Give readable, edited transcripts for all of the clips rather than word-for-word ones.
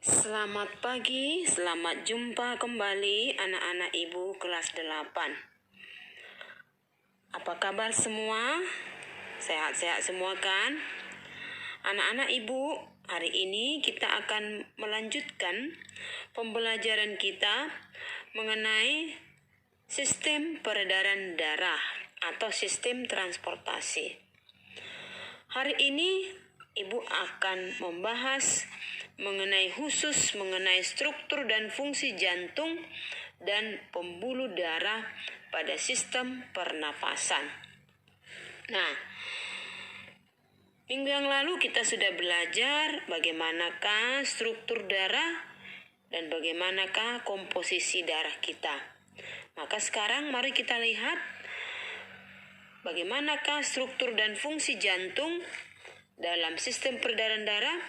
Selamat pagi, selamat jumpa kembali anak-anak ibu kelas 8. Apa kabar semua? Sehat-sehat semua kan? Anak-anak ibu, hari ini kita akan melanjutkan pembelajaran kita mengenai sistem peredaran darah atau sistem transportasi. Hari ini ibu akan membahas mengenai struktur dan fungsi jantung dan pembuluh darah pada sistem pernafasan. Nah, minggu yang lalu kita sudah belajar bagaimanakah struktur darah dan bagaimanakah komposisi darah kita. Maka sekarang mari kita lihat bagaimanakah struktur dan fungsi jantung dalam sistem peredaran darah,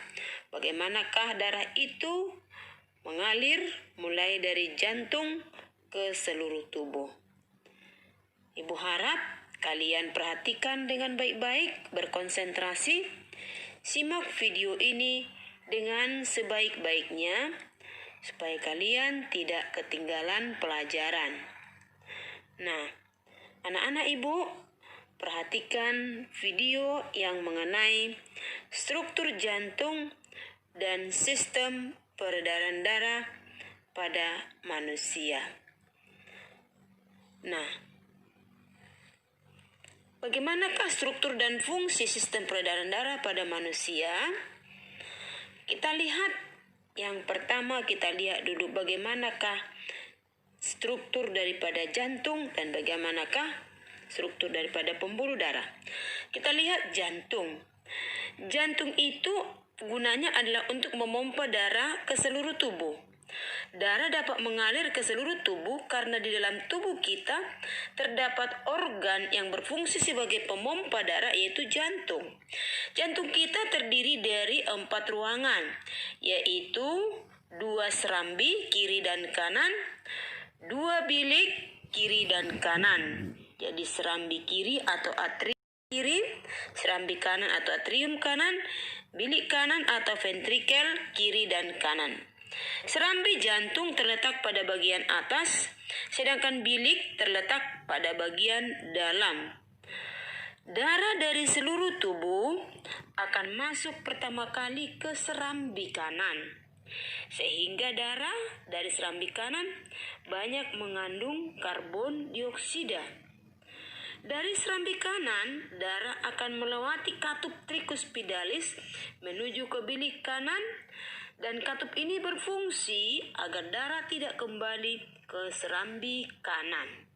bagaimanakah darah itu mengalir mulai dari jantung ke seluruh tubuh. Ibu harap kalian perhatikan dengan baik-baik, berkonsentrasi, simak video ini dengan sebaik-baiknya supaya kalian tidak ketinggalan pelajaran. Nah, anak-anak ibu, perhatikan video yang mengenai struktur jantung dan sistem peredaran darah pada manusia. Nah, bagaimanakah struktur dan fungsi sistem peredaran darah pada manusia? Kita lihat yang pertama, kita lihat dulu bagaimanakah struktur daripada jantung dan bagaimanakah struktur daripada pembuluh darah. Kita lihat jantung. Jantung itu gunanya adalah untuk memompa darah ke seluruh tubuh. Darah dapat mengalir ke seluruh tubuh karena di dalam tubuh kita terdapat organ yang berfungsi sebagai pemompa darah, yaitu jantung. Jantung kita terdiri dari 4 ruangan, yaitu 2 serambi kiri dan kanan, 2 bilik kiri dan kanan. Jadi serambi kiri atau atrium kiri, serambi kanan atau atrium kanan, bilik kanan atau ventrikel kiri dan kanan. Serambi jantung terletak pada bagian atas, sedangkan bilik terletak pada bagian dalam. Darah dari seluruh tubuh akan masuk pertama kali ke serambi kanan, sehingga darah dari serambi kanan banyak mengandung karbon dioksida. Dari serambi kanan, darah akan melewati katup tricuspidalis menuju ke bilik kanan, dan katup ini berfungsi agar darah tidak kembali ke serambi kanan.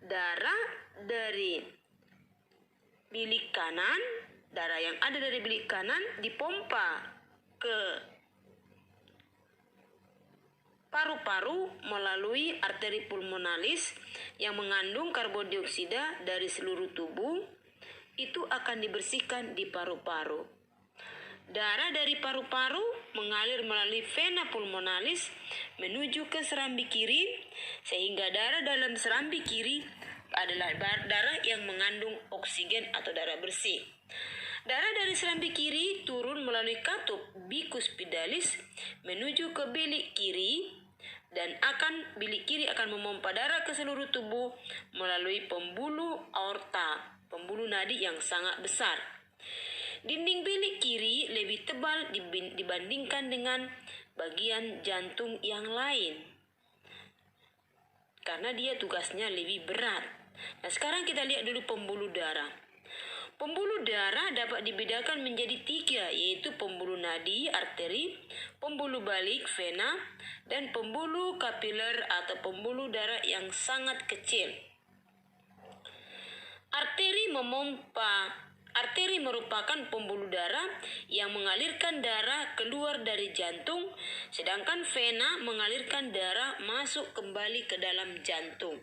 Darah dari bilik kanan, darah yang ada dari bilik kanan dipompa ke paru-paru melalui arteri pulmonalis yang mengandung karbon dioksida dari seluruh tubuh. Itu akan dibersihkan di paru-paru. Darah dari paru-paru mengalir melalui vena pulmonalis menuju ke serambi kiri, sehingga darah dalam serambi kiri adalah darah yang mengandung oksigen atau darah bersih. Darah dari serambi kiri turun melalui katup bicuspidalis menuju ke bilik kiri, dan bilik kiri akan memompa darah ke seluruh tubuh melalui pembuluh aorta, pembuluh nadi yang sangat besar. Dinding bilik kiri lebih tebal dibandingkan dengan bagian jantung yang lain, karena dia tugasnya lebih berat. Nah, sekarang kita lihat dulu pembuluh darah. Pembuluh darah dapat dibedakan menjadi 3, yaitu pembuluh nadi, arteri, pembuluh balik, vena, dan pembuluh kapiler atau pembuluh darah yang sangat kecil. Arteri merupakan pembuluh darah yang mengalirkan darah keluar dari jantung, sedangkan vena mengalirkan darah masuk kembali ke dalam jantung.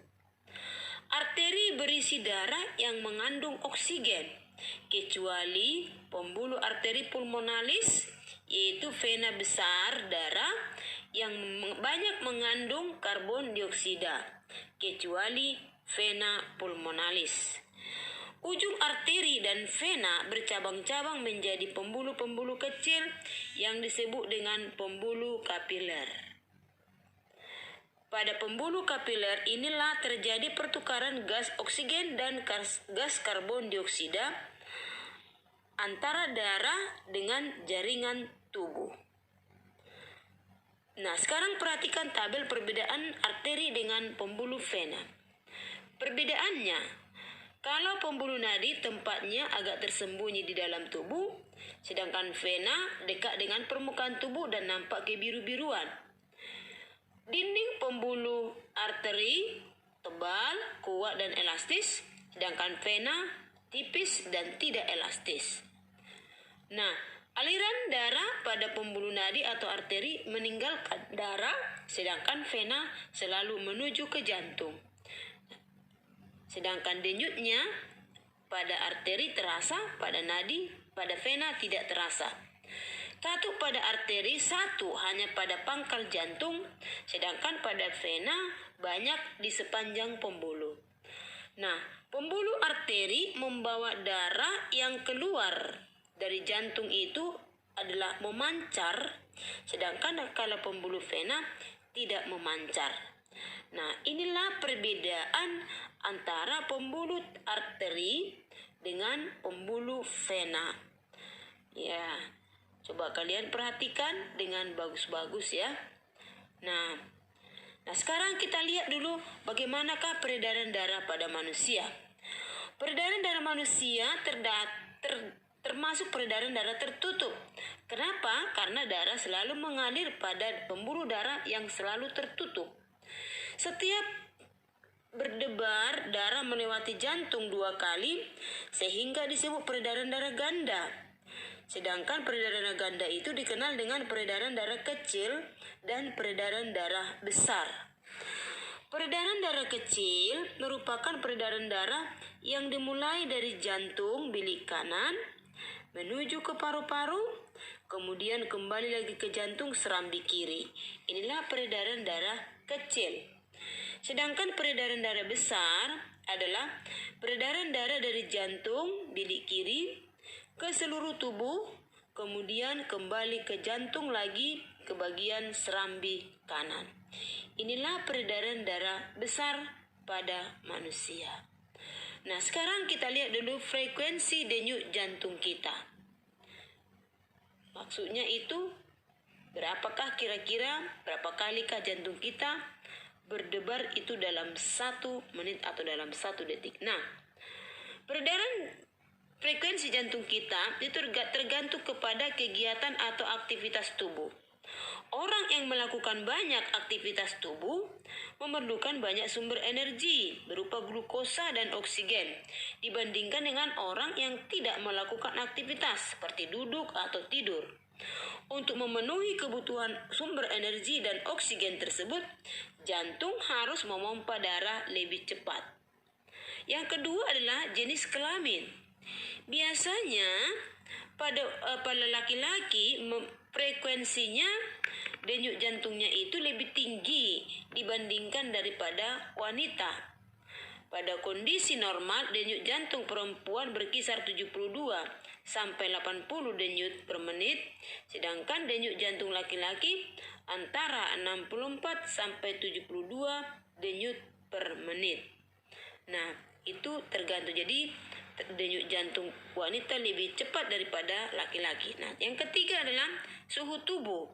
Arteri berisi darah yang mengandung oksigen, kecuali pembuluh arteri pulmonalis, yaitu vena besar darah yang banyak mengandung karbon dioksida, kecuali vena pulmonalis. Ujung arteri dan vena bercabang-cabang menjadi pembuluh-pembuluh kecil yang disebut dengan pembuluh kapiler. Pada pembuluh kapiler inilah terjadi pertukaran gas oksigen dan gas karbon dioksida antara darah dengan jaringan tubuh. Nah, sekarang perhatikan tabel perbedaan arteri dengan pembuluh vena. Perbedaannya, kalau pembuluh nadi tempatnya agak tersembunyi di dalam tubuh, sedangkan vena dekat dengan permukaan tubuh dan nampak kebiru-biruan. Dinding pembuluh arteri tebal, kuat dan elastis, sedangkan vena tipis dan tidak elastis. Nah, aliran darah pada pembuluh nadi atau arteri meninggalkan darah, sedangkan vena selalu menuju ke jantung. Sedangkan denyutnya pada arteri terasa, pada nadi, pada vena tidak terasa. Satu pada arteri, satu hanya pada pangkal jantung, sedangkan pada vena banyak di sepanjang pembuluh. Nah, pembuluh arteri membawa darah yang keluar dari jantung itu adalah memancar, sedangkan kalau pembuluh vena tidak memancar. Nah, inilah perbedaan antara pembuluh arteri dengan pembuluh vena. Ya, coba kalian perhatikan dengan bagus-bagus ya. Nah, sekarang kita lihat dulu bagaimanakah peredaran darah pada manusia. Peredaran darah manusia termasuk peredaran darah tertutup. Kenapa? Karena darah selalu mengalir pada pembuluh darah yang selalu tertutup. Setiap berdebar, darah melewati jantung 2 kali sehingga disebut peredaran darah ganda. Sedangkan peredaran darah ganda itu dikenal dengan peredaran darah kecil dan peredaran darah besar. Peredaran darah kecil merupakan peredaran darah yang dimulai dari jantung bilik kanan menuju ke paru-paru, kemudian kembali lagi ke jantung serambi kiri. Inilah peredaran darah kecil. Sedangkan peredaran darah besar adalah peredaran darah dari jantung bilik kiri ke seluruh tubuh, kemudian kembali ke jantung lagi ke bagian serambi kanan. Inilah peredaran darah besar pada manusia. Nah, sekarang kita lihat dulu frekuensi denyut jantung kita. Maksudnya itu, berapakah kira-kira, berapa kalikah jantung kita berdebar itu dalam 1 menit atau dalam 1 detik. Nah, peredaran frekuensi jantung kita itu tergantung kepada kegiatan atau aktivitas tubuh. Orang yang melakukan banyak aktivitas tubuh memerlukan banyak sumber energi berupa glukosa dan oksigen dibandingkan dengan orang yang tidak melakukan aktivitas seperti duduk atau tidur. Untuk memenuhi kebutuhan sumber energi dan oksigen tersebut, jantung harus memompa darah lebih cepat. Yang kedua adalah jenis kelamin. Biasanya pada laki-laki frekuensinya denyut jantungnya itu lebih tinggi dibandingkan daripada wanita. Pada kondisi normal, denyut jantung perempuan berkisar 72 sampai 80 denyut per menit, sedangkan denyut jantung laki-laki antara 64 sampai 72 denyut per menit. Nah, itu tergantung. Jadi denyut jantung wanita lebih cepat daripada laki-laki. Nah, yang ketiga adalah suhu tubuh.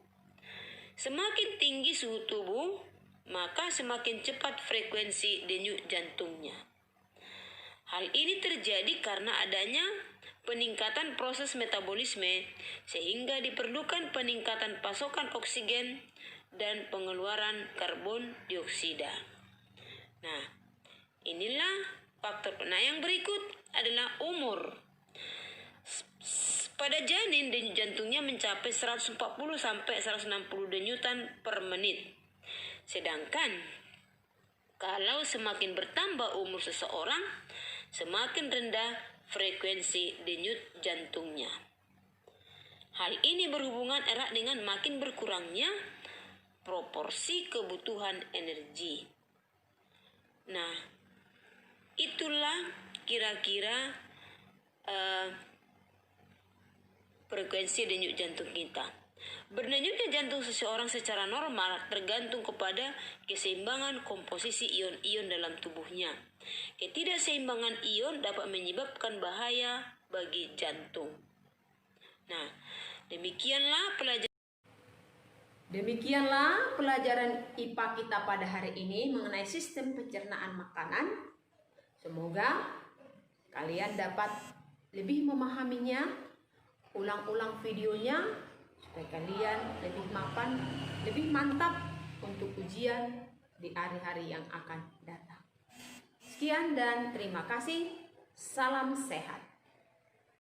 Semakin tinggi suhu tubuh, maka semakin cepat frekuensi denyut jantungnya. Hal ini terjadi karena adanya peningkatan proses metabolisme sehingga diperlukan peningkatan pasokan oksigen dan pengeluaran karbon dioksida. Nah, inilah faktor. Nah, yang berikut adalah umur. Pada janin denyut jantungnya mencapai 140 sampai 160 denyutan per menit. Sedangkan kalau semakin bertambah umur seseorang, semakin rendah frekuensi denyut jantungnya. Hal ini berhubungan erat dengan makin berkurangnya proporsi kebutuhan energi. Nah, itulah kira-kira frekuensi denyut jantung kita. Berdenyutnya jantung seseorang secara normal tergantung kepada keseimbangan komposisi ion-ion dalam tubuhnya. Ketidakseimbangan ion dapat menyebabkan bahaya bagi jantung. Nah, demikianlah pelajaran IPA kita pada hari ini mengenai sistem pencernaan makanan. Semoga kalian dapat lebih memahaminya. Ulang-ulang videonya supaya kalian lebih mantap untuk ujian di hari-hari yang akan datang. Sekian dan terima kasih. Salam sehat.